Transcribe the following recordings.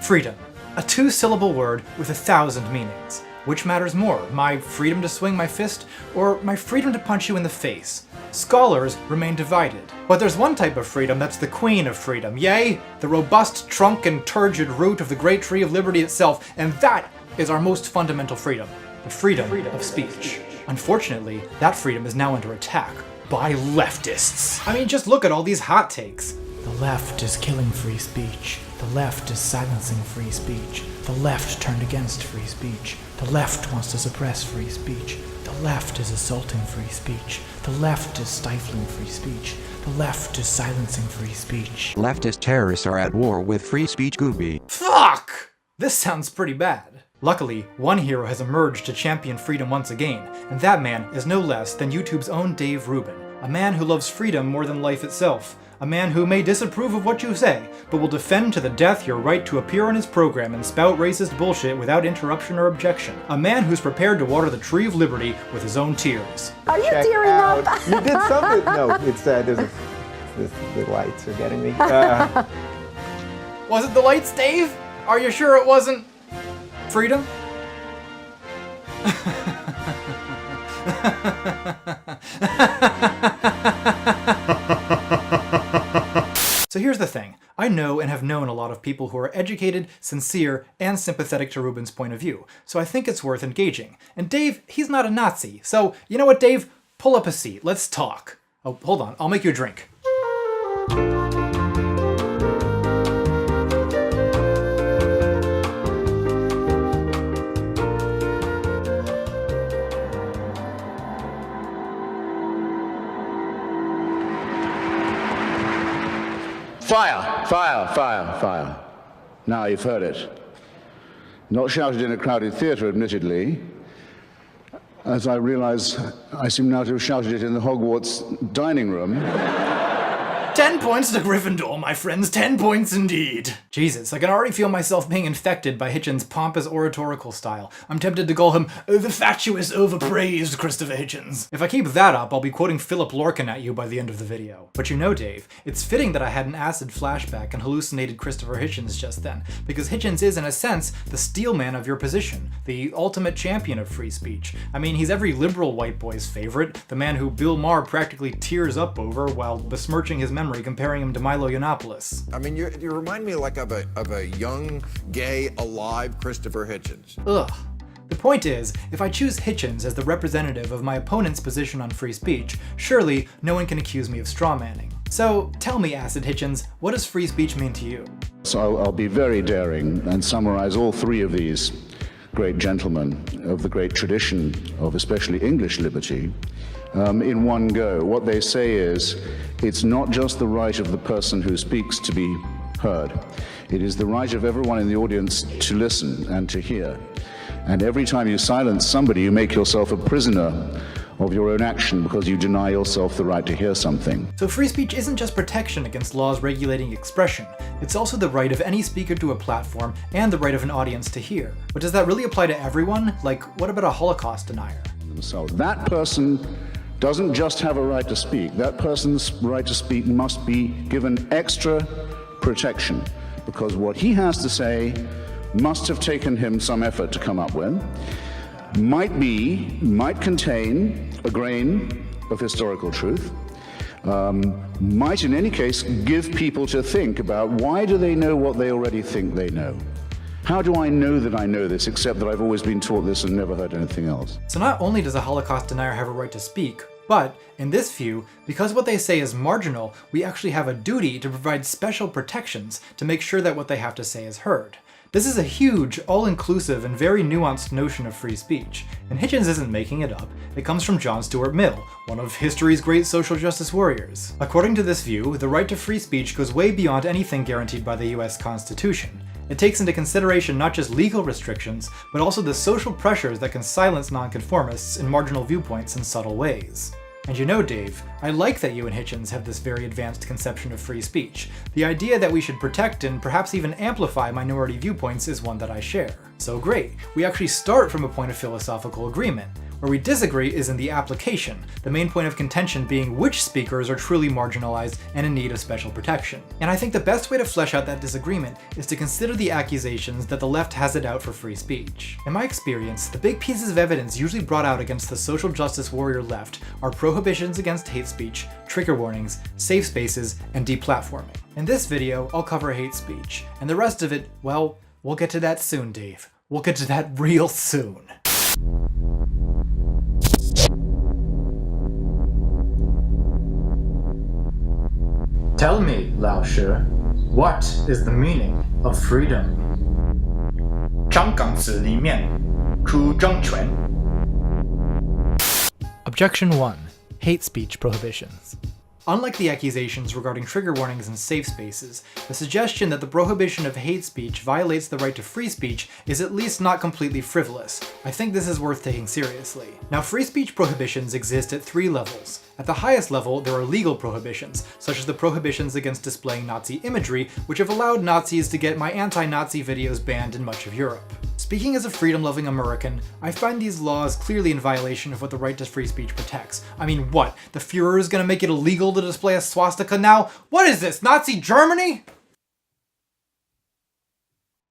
Freedom. A two-syllable word with 1,000 meanings. Which matters more, my freedom to swing my fist, or my freedom to punch you in the face? Scholars remain divided. But there's one type of freedom that's the queen of freedom, yea, the robust trunk and turgid root of the great tree of liberty itself, and that is our most fundamental freedom, the freedom of speech. Unfortunately, that freedom is now under attack by leftists. I mean, just look at all these hot takes. The left is killing free speech. The left is silencing free speech. The left turned against free speech. The left wants to suppress free speech. The left is assaulting free speech. The left is stifling free speech. The left is silencing free speech. Leftist terrorists are at war with free speech Gooby. Fuck! This sounds pretty bad. Luckily, one hero has emerged to champion freedom once again, and that man is no less than YouTube's own Dave Rubin, a man who loves freedom more than life itself, a man who may disapprove of what you say, but will defend to the death your right to appear on his program and spout racist bullshit without interruption or objection, a man who's prepared to water the tree of liberty with his own tears. Are you tearing up? You did something. No, it's the lights are getting me. Was it the lights, Dave? Are you sure it wasn't freedom? So here's the thing. I know and have known a lot of people who are educated, sincere, and sympathetic to Rubin's point of view, so I think it's worth engaging. And Dave, he's not a Nazi, so you know what, Dave? Pull up a seat. Let's talk. Oh, hold on. I'll make you a drink. Fire! Fire! Fire! Fire! Now you've heard it. Not shouted in a crowded theatre, admittedly, as I realize I seem now to have shouted it in the Hogwarts dining room. 10 points to Gryffindor, my friends, 10 points indeed. Jesus, I can already feel myself being infected by Hitchens' pompous oratorical style. I'm tempted to call him the fatuous, overpraised Christopher Hitchens. If I keep that up, I'll be quoting Philip Larkin at you by the end of the video. But you know, Dave, it's fitting that I had an acid flashback and hallucinated Christopher Hitchens just then, because Hitchens is, in a sense, the steelman of your position, the ultimate champion of free speech. I mean, he's every liberal white boy's favorite, the man who Bill Maher practically tears up over while besmirching his memory, comparing him to Milo Yiannopoulos. I mean, you remind me like of a young, gay, alive Christopher Hitchens. Ugh. The point is, if I choose Hitchens as the representative of my opponent's position on free speech, surely no one can accuse me of strawmanning. So tell me, Acid Hitchens, what does free speech mean to you? So I'll be very daring and summarize all three of these great gentlemen of the great tradition of especially English liberty in one go. What they say is, it's not just the right of the person who speaks to be heard. It is the right of everyone in the audience to listen and to hear. And every time you silence somebody, you make yourself a prisoner of your own action because you deny yourself the right to hear something. So free speech isn't just protection against laws regulating expression, it's also the right of any speaker to a platform and the right of an audience to hear. But does that really apply to everyone? Like, what about a Holocaust denier? So that person doesn't just have a right to speak. That person's right to speak must be given extra protection because what he has to say must have taken him some effort to come up with, might contain a grain of historical truth, might in any case give people to think about why do they know what they already think they know? How do I know that I know this, except that I've always been taught this and never heard anything else? So not only does a Holocaust denier have a right to speak, but, in this view, because what they say is marginal, we actually have a duty to provide special protections to make sure that what they have to say is heard. This is a huge, all-inclusive, and very nuanced notion of free speech, and Hitchens isn't making it up. It comes from John Stuart Mill, one of history's great social justice warriors. According to this view, the right to free speech goes way beyond anything guaranteed by the US Constitution. It takes into consideration not just legal restrictions, but also the social pressures that can silence nonconformists in marginal viewpoints in subtle ways. And you know, Dave, I like that you and Hitchens have this very advanced conception of free speech. The idea that we should protect and perhaps even amplify minority viewpoints is one that I share. So great, we actually start from a point of philosophical agreement. Where we disagree is in the application, the main point of contention being which speakers are truly marginalized and in need of special protection. And I think the best way to flesh out that disagreement is to consider the accusations that the left has it out for free speech. In my experience, the big pieces of evidence usually brought out against the social justice warrior left are prohibitions against hate speech, trigger warnings, safe spaces, and deplatforming. In this video, I'll cover hate speech, and the rest of it, well, we'll get to that soon, Dave. We'll get to that real soon. Tell me, Lao Shi, what is the meaning of freedom? 香港子里面出政权. Objection 1. Hate speech prohibitions. Unlike the accusations regarding trigger warnings and safe spaces, the suggestion that the prohibition of hate speech violates the right to free speech is at least not completely frivolous. I think this is worth taking seriously. Now, free speech prohibitions exist at 3 levels. At the highest level, there are legal prohibitions, such as the prohibitions against displaying Nazi imagery, which have allowed Nazis to get my anti-Nazi videos banned in much of Europe. Speaking as a freedom-loving American, I find these laws clearly in violation of what the right to free speech protects. I mean, what? The Führer is gonna make it illegal to display a swastika now? What is this, Nazi Germany?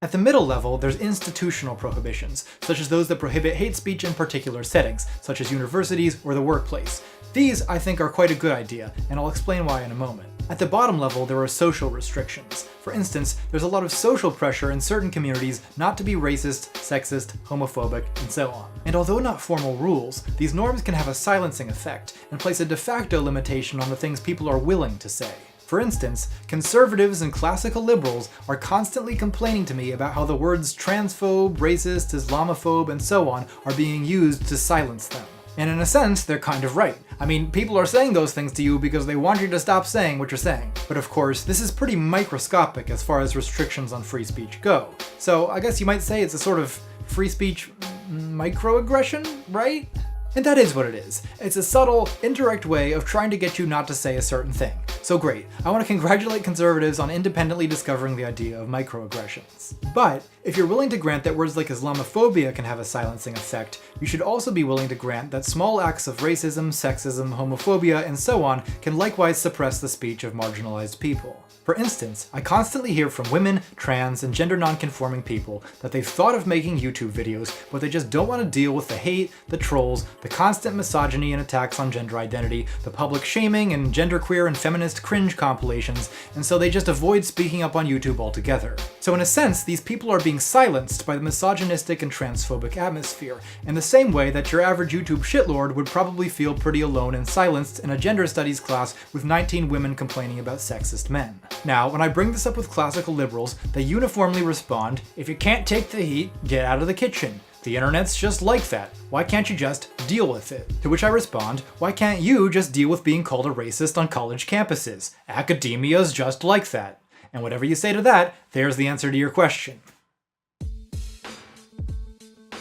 At the middle level, there's institutional prohibitions, such as those that prohibit hate speech in particular settings, such as universities or the workplace. These, I think, are quite a good idea, and I'll explain why in a moment. At the bottom level, there are social restrictions. For instance, there's a lot of social pressure in certain communities not to be racist, sexist, homophobic, and so on. And although not formal rules, these norms can have a silencing effect and place a de facto limitation on the things people are willing to say. For instance, conservatives and classical liberals are constantly complaining to me about how the words transphobe, racist, Islamophobe, and so on are being used to silence them. And in a sense, they're kind of right. I mean, people are saying those things to you because they want you to stop saying what you're saying. But of course, this is pretty microscopic as far as restrictions on free speech go. So I guess you might say it's a sort of free speech microaggression, right? And that is what it is. It's a subtle, indirect way of trying to get you not to say a certain thing. So great, I want to congratulate conservatives on independently discovering the idea of microaggressions. But if you're willing to grant that words like Islamophobia can have a silencing effect, you should also be willing to grant that small acts of racism, sexism, homophobia, and so on can likewise suppress the speech of marginalized people. For instance, I constantly hear from women, trans, and gender non-conforming people that they've thought of making YouTube videos, but they just don't want to deal with the hate, the trolls, the constant misogyny and attacks on gender identity, the public shaming, and genderqueer and feminist cringe compilations, and so they just avoid speaking up on YouTube altogether. So in a sense, these people are being silenced by the misogynistic and transphobic atmosphere, in the same way that your average YouTube shitlord would probably feel pretty alone and silenced in a gender studies class with 19 women complaining about sexist men. Now, when I bring this up with classical liberals, they uniformly respond, if you can't take the heat, get out of the kitchen. The internet's just like that. Why can't you just deal with it? To which I respond, why can't you just deal with being called a racist on college campuses? Academia's just like that. And whatever you say to that, there's the answer to your question.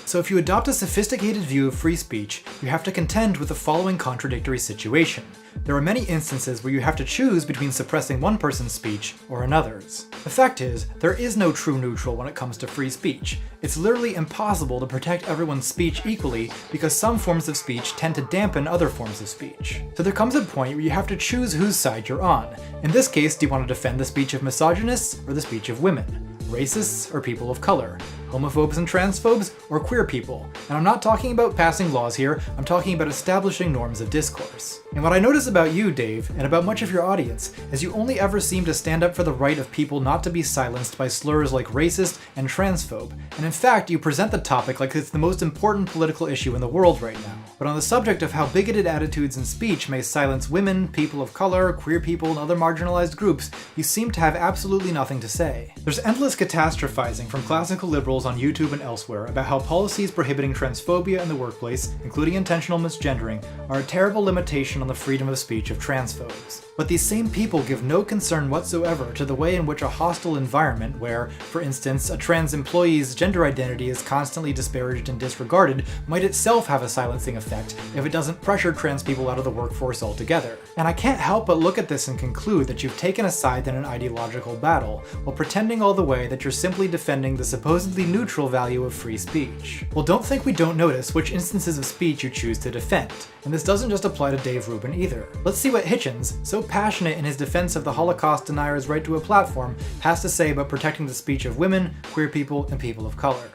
So if you adopt a sophisticated view of free speech, you have to contend with the following contradictory situation. There are many instances where you have to choose between suppressing one person's speech or another's. The fact is, there is no true neutral when it comes to free speech. It's literally impossible to protect everyone's speech equally because some forms of speech tend to dampen other forms of speech. So there comes a point where you have to choose whose side you're on. In this case, do you want to defend the speech of misogynists or the speech of women? Racists or people of color? Homophobes and transphobes, or queer people? And I'm not talking about passing laws here, I'm talking about establishing norms of discourse. And what I notice about you, Dave, and about much of your audience, is you only ever seem to stand up for the right of people not to be silenced by slurs like racist and transphobe, and in fact, you present the topic like it's the most important political issue in the world right now. But on the subject of how bigoted attitudes and speech may silence women, people of color, queer people, and other marginalized groups, you seem to have absolutely nothing to say. There's endless catastrophizing from classical liberals on YouTube and elsewhere about how policies prohibiting transphobia in the workplace, including intentional misgendering, are a terrible limitation on the freedom of speech of transphobes. But these same people give no concern whatsoever to the way in which a hostile environment where, for instance, a trans employee's gender identity is constantly disparaged and disregarded might itself have a silencing effect if it doesn't pressure trans people out of the workforce altogether. And I can't help but look at this and conclude that you've taken a side in an ideological battle, while pretending all the way that you're simply defending the supposedly completely neutral value of free speech? Well, don't think we don't notice which instances of speech you choose to defend. And this doesn't just apply to Dave Rubin either. Let's see what Hitchens, so passionate in his defense of the Holocaust denier's right to a platform, has to say about protecting the speech of women, queer people, and people of color.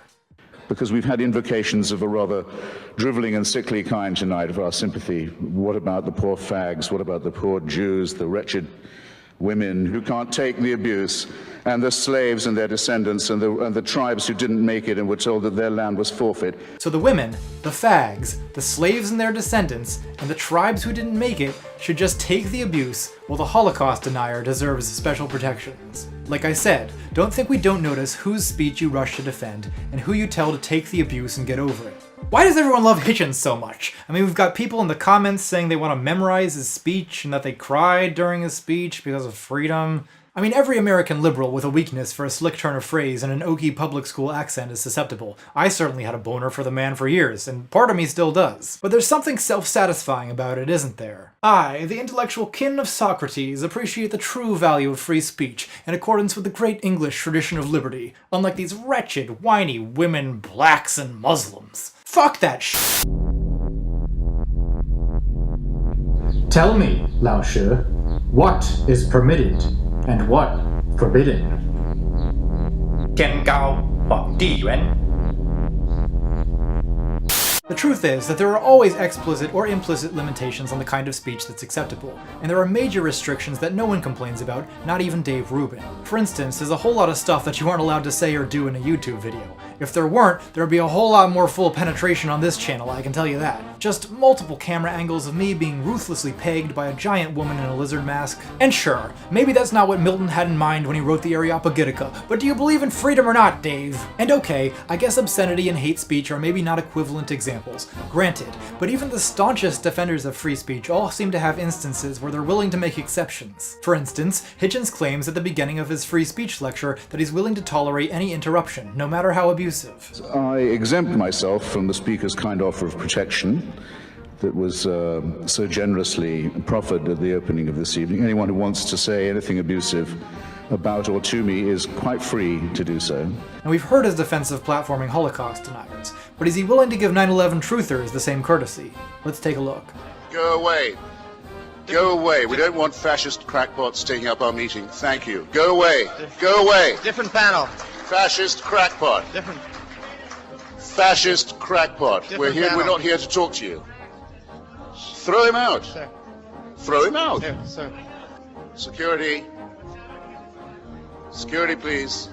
Because we've had invocations of a rather drivelling and sickly kind tonight of our sympathy. What about the poor fags? What about the poor Jews, the wretched women who can't take the abuse, and the slaves and their descendants, and the tribes who didn't make it and were told that their land was forfeit? So the women, the fags, the slaves and their descendants, and the tribes who didn't make it should just take the abuse, while the Holocaust denier deserves special protections. Like I said, don't think we don't notice whose speech you rush to defend, and who you tell to take the abuse and get over it. Why does everyone love Hitchens so much? I mean, we've got people in the comments saying they want to memorize his speech and that they cried during his speech because of freedom. I mean, every American liberal with a weakness for a slick turn of phrase and an oaky public school accent is susceptible. I certainly had a boner for the man for years, and part of me still does. But there's something self-satisfying about it, isn't there? I, the intellectual kin of Socrates, appreciate the true value of free speech in accordance with the great English tradition of liberty, unlike these wretched, whiny women, blacks, and Muslims. Fuck that shit. Tell me, Lao Shi, what is permitted and what forbidden? 天高皇帝远. The truth is that there are always explicit or implicit limitations on the kind of speech that's acceptable, and there are major restrictions that no one complains about, not even Dave Rubin. For instance, there's a whole lot of stuff that you aren't allowed to say or do in a YouTube video. If there weren't, there'd be a whole lot more full penetration on this channel, I can tell you that. Just multiple camera angles of me being ruthlessly pegged by a giant woman in a lizard mask. And sure, maybe that's not what Milton had in mind when he wrote the Areopagitica, but do you believe in freedom or not, Dave? And okay, I guess obscenity and hate speech are maybe not equivalent examples, granted, but even the staunchest defenders of free speech all seem to have instances where they're willing to make exceptions. For instance, Hitchens claims at the beginning of his free speech lecture that he's willing to tolerate any interruption, no matter how abusive. I exempt myself from the Speaker's kind offer of protection that was so generously proffered at the opening of this evening. Anyone who wants to say anything abusive about or to me is quite free to do so. And we've heard his defense of platforming Holocaust deniers, but is he willing to give 9/11 truthers the same courtesy? Let's take a look. Go away. Go away. We don't want fascist crackpots taking up our meeting. Thank you. Go away. Go away. Different panel. Fascist crackpot. Different. Fascist crackpot. We're here. We're not here to talk to you. Throw him out. Sir. Throw him out. Here, sir. Security. Security, please.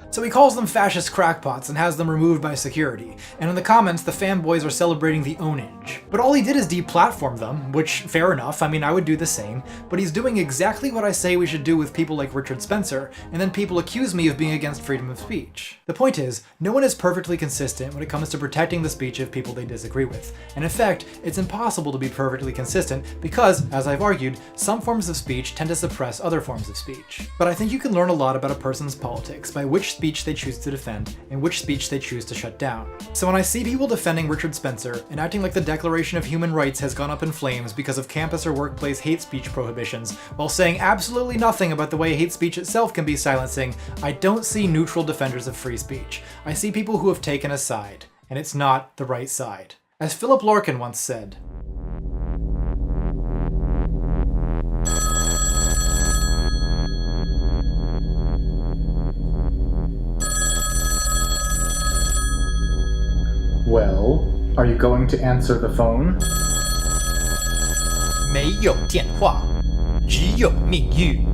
So he calls them fascist crackpots and has them removed by security, and in the comments the fanboys are celebrating the ownage. But all he did is deplatform them, which, fair enough, I mean I would do the same, but he's doing exactly what I say we should do with people like Richard Spencer, and then people accuse me of being against freedom of speech. The point is, no one is perfectly consistent when it comes to protecting the speech of people they disagree with, and in fact, it's impossible to be perfectly consistent because, as I've argued, some forms of speech tend to suppress other forms of speech. But I think you can learn a lot about a person's politics by which speech they choose to defend and which speech they choose to shut down. So when I see people defending Richard Spencer and acting like the Declaration of Human Rights has gone up in flames because of campus or workplace hate speech prohibitions, while saying absolutely nothing about the way hate speech itself can be silencing, I don't see neutral defenders of free speech. I see people who have taken a side, and it's not the right side. As Philip Larkin once said, Well, are you going to answer the phone? 没有电话，只有命运。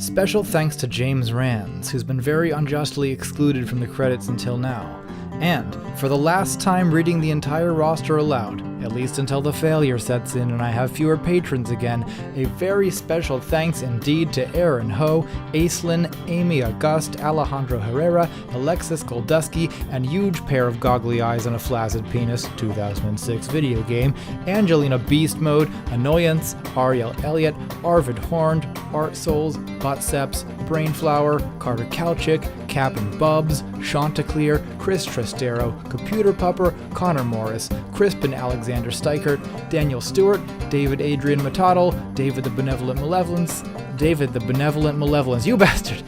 Special thanks to James Rands, who's been very unjustly excluded from the credits until now. And, for the last time reading the entire roster aloud, at least until the failure sets in and I have fewer patrons again, a very special thanks indeed to Aaron Ho, Aislinn, Amy August, Alejandro Herrera, Alexis Goldusky, and huge pair of goggly eyes and a flaccid penis, 2006 video game, Angelina Beast Mode, Annoyance, Ariel Elliott, Arvid Horned, Art Souls, Botseps, Brainflower, Carter Kalchik, Cap and Bubs, Chanticleer, Chris Trastero, Computer Pupper, Connor Morris, Crispin Alexander Steichert, Daniel Stewart, David Adrian Matadel, David the Benevolent Malevolence, you bastard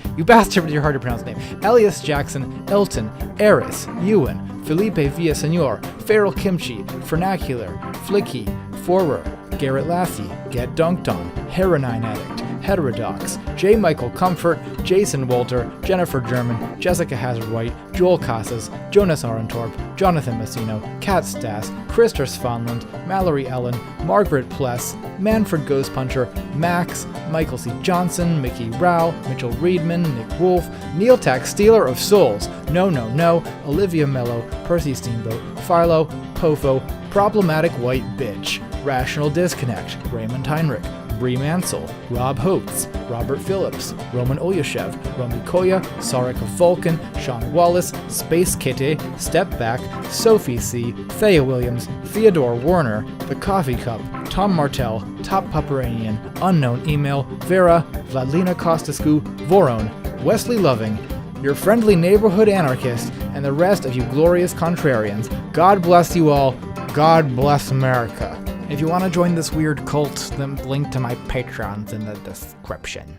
with your hard to pronounce name, Elias Jackson, Elton, Eris, Ewan, Felipe Villasenor, Feral Kimchi, Vernacular, Flicky, Forer, Garrett Lassie, Get Dunked On, Heronine Addict, Heterodox, J. Michael Comfort, Jason Walter, Jennifer German, Jessica Hazard White, Joel Casas, Jonas Arentorp, Jonathan Messino, Kat Stass, Krister Svanland, Mallory Ellen, Margaret Pless, Manfred Ghost Puncher, Max, Michael C. Johnson, Mickey Rao, Mitchell Reedman, Nick Wolf, Neil Tack, Stealer of Souls, No, Olivia Mello, Percy Steamboat, Philo, Pofo, Problematic White Bitch, Rational Disconnect, Raymond Heinrich, Bree Mansell, Rob Holtz, Robert Phillips, Roman Olyashev, Romy Koya, Sarek Vulcan, Sean Wallace, Space Kitty, Step Back, Sophie C., Thea Williams, Theodore Warner, The Coffee Cup, Tom Martell, Top Pupperanian, Unknown Email, Vera, Vladlina Kostasku, Voron, Wesley Loving, your friendly neighborhood anarchist, and the rest of you glorious contrarians. God bless you all. God bless America. If you want to join this weird cult, then link to my Patreon's in the description.